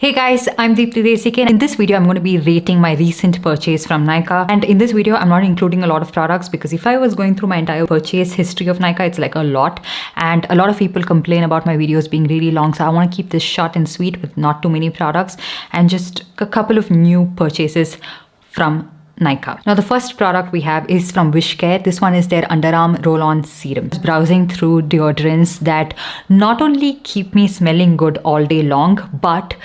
Hey guys, I'm Deepthi. In this video, I'm going to be rating my recent purchase from Nykaa. And in this video, I'm not including a lot of products because if I was going through my entire purchase history of Nykaa, it's like a lot. And a lot of people complain about my videos being really long. So I want to keep this short and sweet with not too many products and just a couple of new purchases from Nykaa. Now the first product we have is from WishCare. This one is their underarm roll-on serum. Browsing through deodorants that not only keep me smelling good all day long, but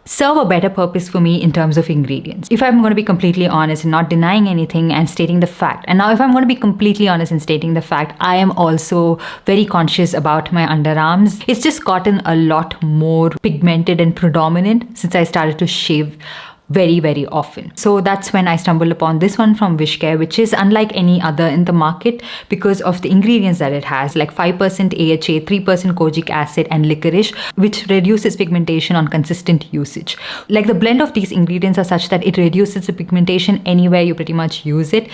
serve a better purpose for me in terms of ingredients. If I'm going to be completely honest and not denying anything and stating the fact, and now if I'm going to be completely honest and stating the fact, I am also very conscious about my underarms. It's just gotten a lot more pigmented and predominant since I started to shave very often. So that's when I stumbled upon this one from WishCare, which is unlike any other in the market because of the ingredients that it has, like 5% AHA, 3% kojic acid and licorice, which reduces pigmentation on consistent usage. Like the blend of these ingredients are such that it reduces the pigmentation anywhere you pretty much use it.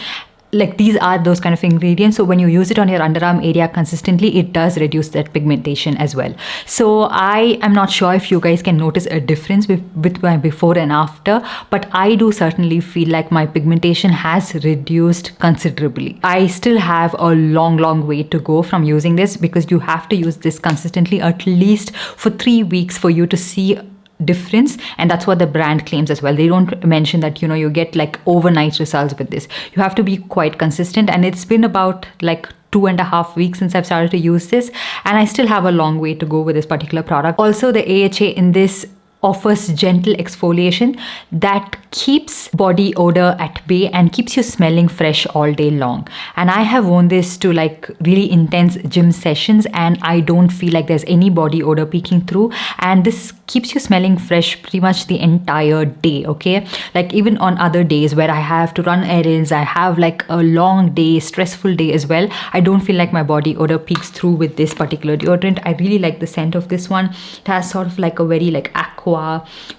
Like these are those kind of ingredients, so when you use it on your underarm area consistently, it does reduce that pigmentation as well. So I am not sure if you guys can notice a difference with my before and after, but I do certainly feel like my pigmentation has reduced considerably. I still have a long way to go from using this because you have to use this consistently at least for 3 weeks for you to see difference, and that's what the brand claims as well. They don't mention that you get like overnight results with this. You have to be quite consistent, and it's been about like 2.5 weeks since I've started to use this, and I still have a long way to go with this particular product. Also, the AHA in this offers gentle exfoliation that keeps body odor at bay and keeps you smelling fresh all day long. And I have worn this to like really intense gym sessions and I don't feel like there's any body odor peeking through, and this keeps you smelling fresh pretty much the entire day. Okay, like even on other days where I have to run errands, I have like a long day, stressful day as well, I don't feel like my body odor peeks through with this particular deodorant. I really like the scent of this one. It has sort of like a very like aqua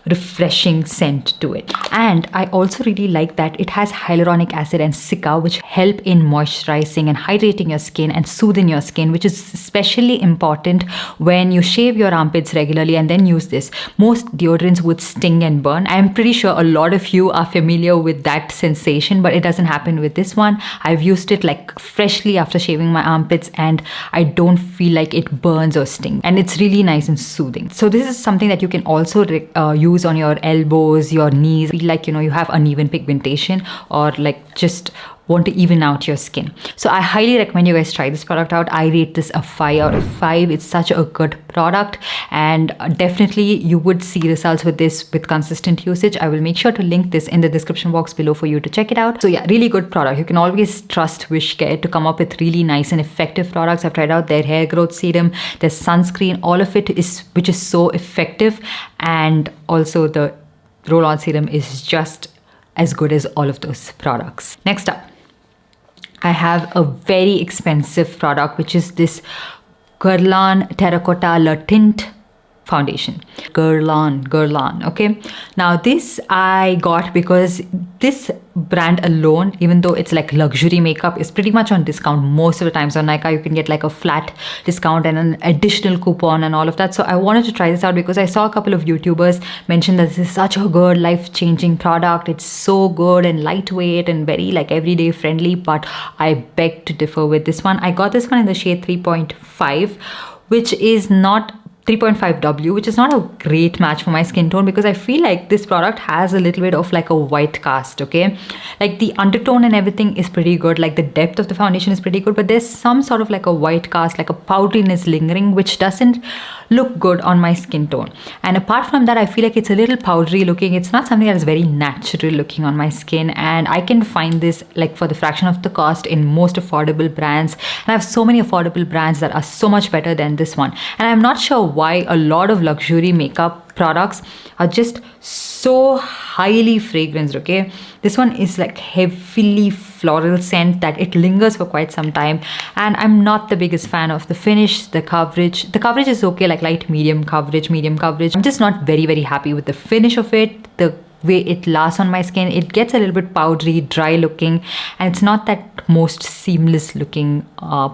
refreshing scent to it, and I also really like that it has hyaluronic acid and Cica, which help in moisturizing and hydrating your skin and soothing your skin, which is especially important when you shave your armpits regularly and then use this. Most deodorants would sting and burn. I'm pretty sure a lot of you are familiar with that sensation, but it doesn't happen with this one. I've used it like freshly after shaving my armpits and I don't feel like it burns or stings, and it's really nice and soothing. So this is something that you can also use on your elbows, your knees. Feel like you have uneven pigmentation or like just want to even out your skin. So I highly recommend you guys try this product out. I rate this a 5 out of 5. It's such a good product, and definitely you would see results with this with consistent usage. I will make sure to link this in the description box below for you to check it out. So yeah, really good product. You can always trust WishCare to come up with really nice and effective products. I've tried out their hair growth serum, their sunscreen, all of it which is so effective, and also the roll-on serum is just as good as all of those products. Next up, I have a very expensive product, which is this Guerlain Terracotta Tint foundation. Guerlain. Okay, now this I got because this brand alone, even though it's like luxury makeup, is pretty much on discount most of the times on Nykaa. You can get like a flat discount and an additional coupon and all of that. So I wanted to try this out because I saw a couple of YouTubers mention that this is such a good life-changing product. It's so good and lightweight and very like everyday friendly, but I beg to differ with this one. I got this one in the shade 3.5, which is not 3.5W, which is not a great match for my skin tone because I feel like this product has a little bit of like a white cast. Okay, like the undertone and everything is pretty good, like the depth of the foundation is pretty good, but there's some sort of like a white cast, like a powderiness lingering, which doesn't look good on my skin tone. And apart from that, I feel like it's a little powdery looking. It's not something that is very natural looking on my skin, and I can find this like for the fraction of the cost in most affordable brands, and I have so many affordable brands that are so much better than this one. And I'm not sure why a lot of luxury makeup products are just so highly fragranced. Okay, this one is like heavily floral scent that it lingers for quite some time, and I'm not the biggest fan of the finish. The coverage is okay, like light medium coverage. I'm just not very happy with the finish of it. The way it lasts on my skin, it gets a little bit powdery, dry looking, and it's not that most seamless looking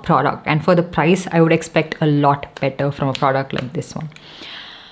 product. And for the price, I would expect a lot better from a product like this one.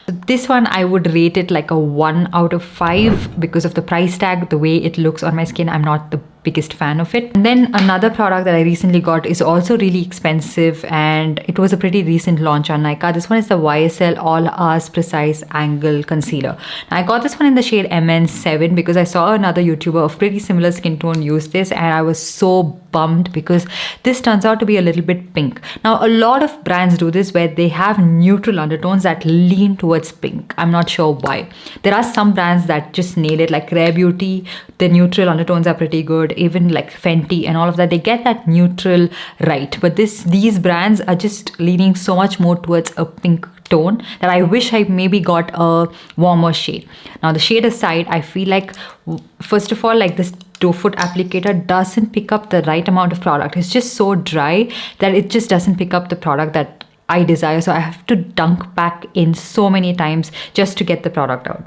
This one I would rate it like a 1 out of 5 because of the price tag, the way it looks on my skin. I'm not the biggest fan of it. And then another product that I recently got is also really expensive, and it was a pretty recent launch on Nykaa. This one is the YSL All Hours Precise Angle Concealer. Now, I got this one in the shade MN7 because I saw another YouTuber of pretty similar skin tone use this, and I was so bummed because this turns out to be a little bit pink. Now, a lot of brands do this where they have neutral undertones that lean towards pink. I'm not sure why. There are some brands that just nail it, like Rare Beauty. The neutral undertones are pretty good. Even like Fenty and all of that, they get that neutral right. But these brands are just leaning so much more towards a pink tone that I wish I maybe got a warmer shade. Now, the shade aside, I feel like, first of all, like this doe foot applicator doesn't pick up the right amount of product. It's just so dry that it just doesn't pick up the product that I desire. So I have to dunk back in so many times just to get the product out.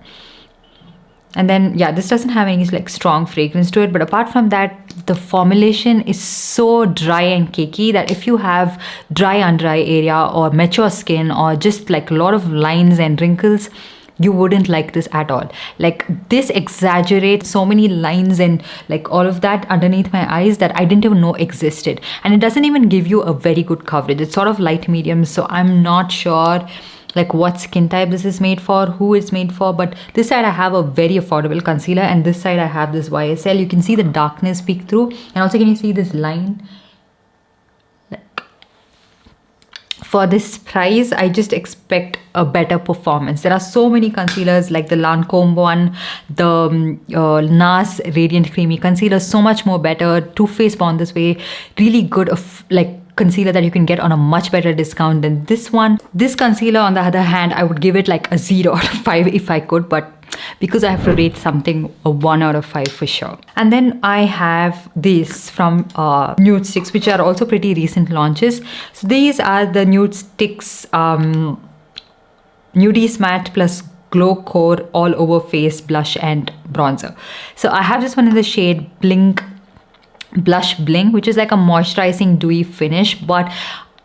And then, yeah, this doesn't have any like strong fragrance to it. But apart from that, the formulation is so dry and cakey that if you have dry under eye area or mature skin or just like a lot of lines and wrinkles, you wouldn't like this at all. Like, this exaggerates so many lines and like all of that underneath my eyes that I didn't even know existed. And it doesn't even give you a very good coverage. It's sort of light medium, so I'm not sure like what skin type this is made for, who it's made for. But this side I have a very affordable concealer, and this side I have this YSL. You can see the darkness peek through, and also can you see this line? Like, for this price, I just expect a better performance. There are so many concealers like the Lancome one, the NARS Radiant Creamy Concealer, so much more better. Too Faced Born This Way, really good like concealer that you can get on a much better discount than this one. This concealer, on the other hand, I would give it like a 0 out of 5 if I could, but because I have to rate something, a 1 out of 5 for sure. And then I have these from Nudestix, which are also pretty recent launches. So these are the Nudestix Nudies Matte Plus Glow Core All Over Face Blush and Bronzer. So I have this one in the shade Blush Bling, which is like a moisturizing dewy finish, but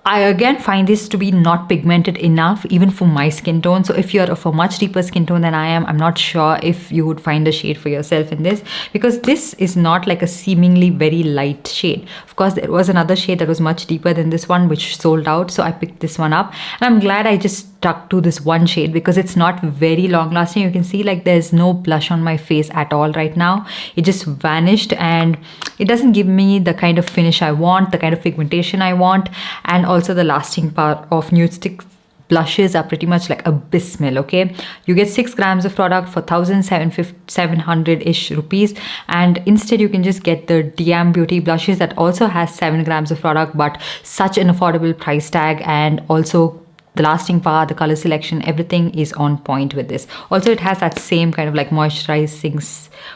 I again find this to be not pigmented enough even for my skin tone. So if you're of a much deeper skin tone than I am, I'm not sure if you would find a shade for yourself in this, because this is not like a seemingly very light shade. Of course, there was another shade that was much deeper than this one which sold out, so I picked this one up, and I'm glad I just stuck to this one shade because it's not very long lasting. You can see like there's no blush on my face at all right now. It just vanished, and it doesn't give me the kind of finish I want, the kind of pigmentation I want. And also the lasting power of Nudestix blushes are pretty much like abysmal. Okay, you get 6 grams of product for 1,700-ish rupees, and instead you can just get the DM Beauty blushes that also has 7 grams of product, but such an affordable price tag. And also the lasting power, the color selection, everything is on point with this. Also, it has that same kind of like moisturizing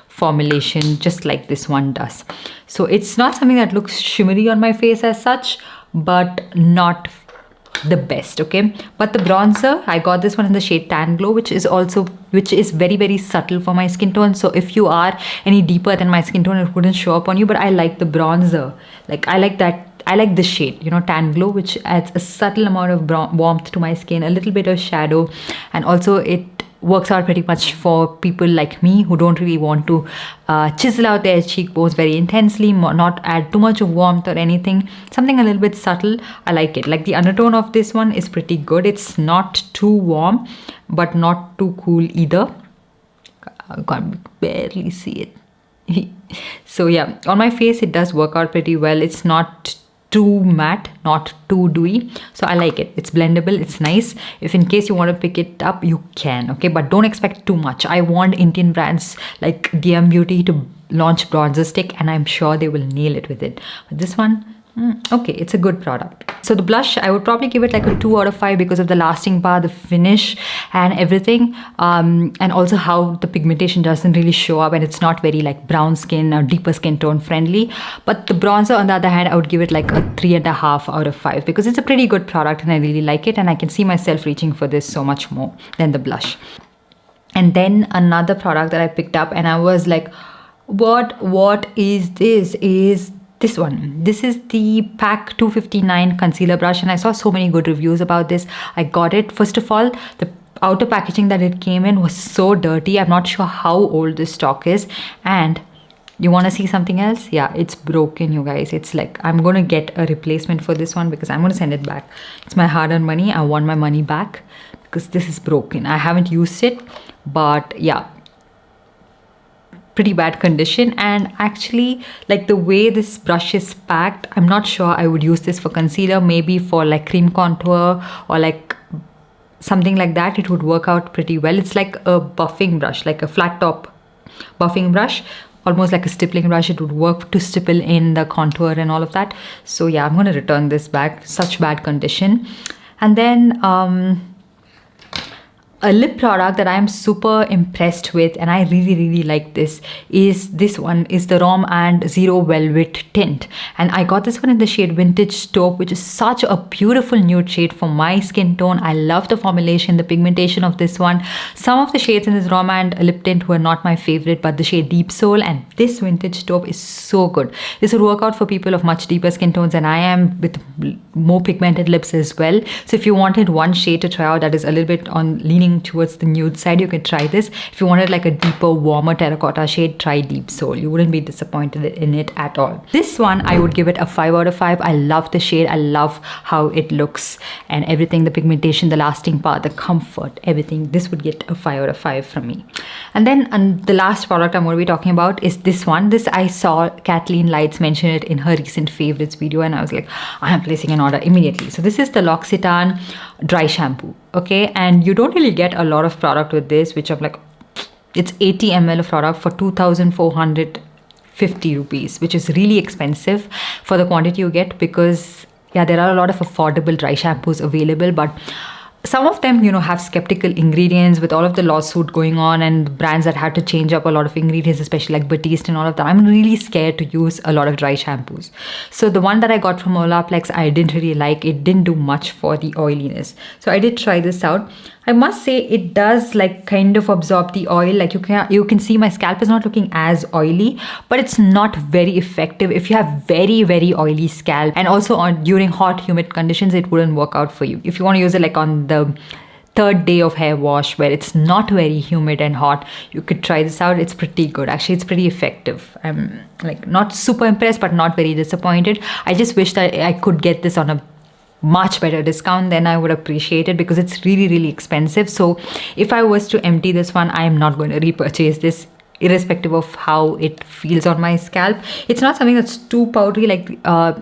formulation just like this one does. So it's not something that looks shimmery on my face as such, but not the best. Okay, but the bronzer, I got this one in the shade Tan Glow, which is very, very subtle for my skin tone. So if you are any deeper than my skin tone, it wouldn't show up on you. But I like the bronzer, like I like this shade, you know, Tan Glow, which adds a subtle amount of warmth to my skin, a little bit of shadow, and also it works out pretty much for people like me who don't really want to chisel out their cheekbones very intensely, not add too much of warmth or anything. Something a little bit subtle. I like it. Like the undertone of this one is pretty good. It's not too warm, but not too cool either. I can't barely see it. So yeah, on my face it does work out pretty well. It's not too matte, not too dewy, so I like it. It's blendable, it's nice. If in case you want to pick it up, you can. Okay, but don't expect too much. I want Indian brands like DM Beauty to launch bronzer stick, and I'm sure they will nail it with it. But this one, okay, it's a good product. So the blush, I would probably give it like a 2 out of 5 because of the lasting power, the finish and everything, and also how the pigmentation doesn't really show up, and it's not very like brown skin or deeper skin tone friendly. But the bronzer, on the other hand, I would give it like a 3.5 out of 5 because it's a pretty good product and I really like it, and I can see myself reaching for this so much more than the blush. And then another product that I picked up and I was like, what is this? Is this one. This is the Pack 259 concealer brush, and I saw so many good reviews about this. I got it. First of all, outer packaging that it came in was so dirty. I'm not sure how old this stock is. And you want to see something else? Yeah, it's broken, you guys. It's like, I'm going to get a replacement for this one because I'm going to send it back. It's my hard-earned money. I want my money back because this is broken. I haven't used it, but yeah, pretty bad condition. And actually, like the way this brush is packed, I'm not sure I would use this for concealer. Maybe for like cream contour or like something like that, it would work out pretty well. It's like a buffing brush, like a flat top buffing brush, almost like a stippling brush. It would work to stipple in the contour and all of that. So yeah, I'm going to return this back. Such bad condition. And then a lip product that I am super impressed with, and I really like this one is the Rom&nd Zero Velvet Tint. And I got this one in the shade Vintage Taupe, which is such a beautiful nude shade for my skin tone. I love the formulation, the pigmentation of this one. Some of the shades in this Rom&nd lip tint were not my favorite, but the shade Deep Soul and this Vintage Taupe is so good. This would work out for people of much deeper skin tones, and I am with more pigmented lips as well. So if you wanted one shade to try out that is a little bit on leaning towards the nude side, you could try this. If you wanted like a deeper, warmer terracotta shade, try Deep Soul. You wouldn't be disappointed in it at all. This one, I would give it a 5 out of 5. I love the shade. I love how it looks and everything, the pigmentation, the lasting power, the comfort, everything. This would get a 5 out of 5 from me. And then the last product I'm going to be talking about is this one. This I saw Kathleen Lights mention it in her recent favorites video, and I was like, I am placing an order immediately. So this is the L'Occitane dry shampoo. Okay, and you don't really get a lot of product with this, which I'm like, it's 80 ml of product for 2,450 rupees, which is really expensive for the quantity you get, because yeah, there are a lot of affordable dry shampoos available, but some of them, you know, have skeptical ingredients with all of the lawsuit going on and brands that had to change up a lot of ingredients, especially like Batiste and all of that. I'm really scared to use a lot of dry shampoos. So the one that I got from Olaplex, I didn't really like. It didn't do much for the oiliness. So I did try this out. I must say it does like kind of absorb the oil. Like you can see my scalp is not looking as oily, but it's not very effective. If you have very oily scalp, and also during hot humid conditions, it wouldn't work out for you. If you want to use it like on the third day of hair wash where it's not very humid and hot, you could try this out. It's pretty good. Actually, it's pretty effective. I'm like not super impressed, but not very disappointed. I just wish that I could get this on a much better discount, then I would appreciate it, because it's really expensive. So if I was to empty this one, I am not going to repurchase this, irrespective of how it feels on my scalp. It's not something that's too powdery. Like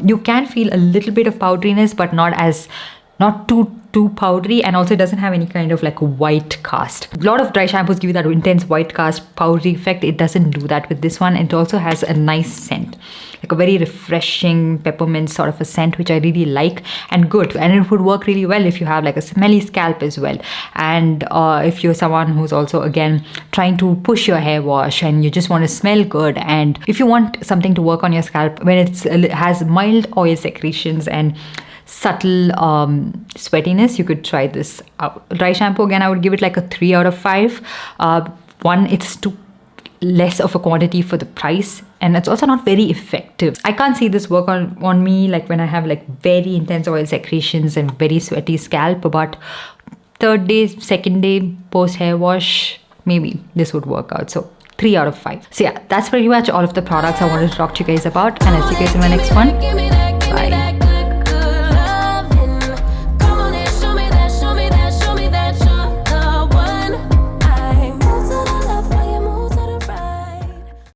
you can feel a little bit of powderiness, but not too powdery, and also it doesn't have any kind of like white cast. A lot of dry shampoos give you that intense white cast powdery effect. It doesn't do that with this one. It also has a nice scent, like a very refreshing peppermint sort of a scent, which I really like, and good. And it would work really well if you have like a smelly scalp as well, and if you're someone who's also again trying to push your hair wash and you just want to smell good, and if you want something to work on your scalp when it has mild oil secretions and subtle sweatiness, you could try this out. Dry shampoo, again, I would give it like a 3 out of 5. One, it's too less of a quantity for the price, and it's also not very effective. I can't see this work on me like when I have like very intense oil secretions and very sweaty scalp, but third day, second day post hair wash, maybe this would work out. So 3 out of 5. So yeah, that's pretty much all of the products I wanted to talk to you guys about, and I'll see you guys in my next one.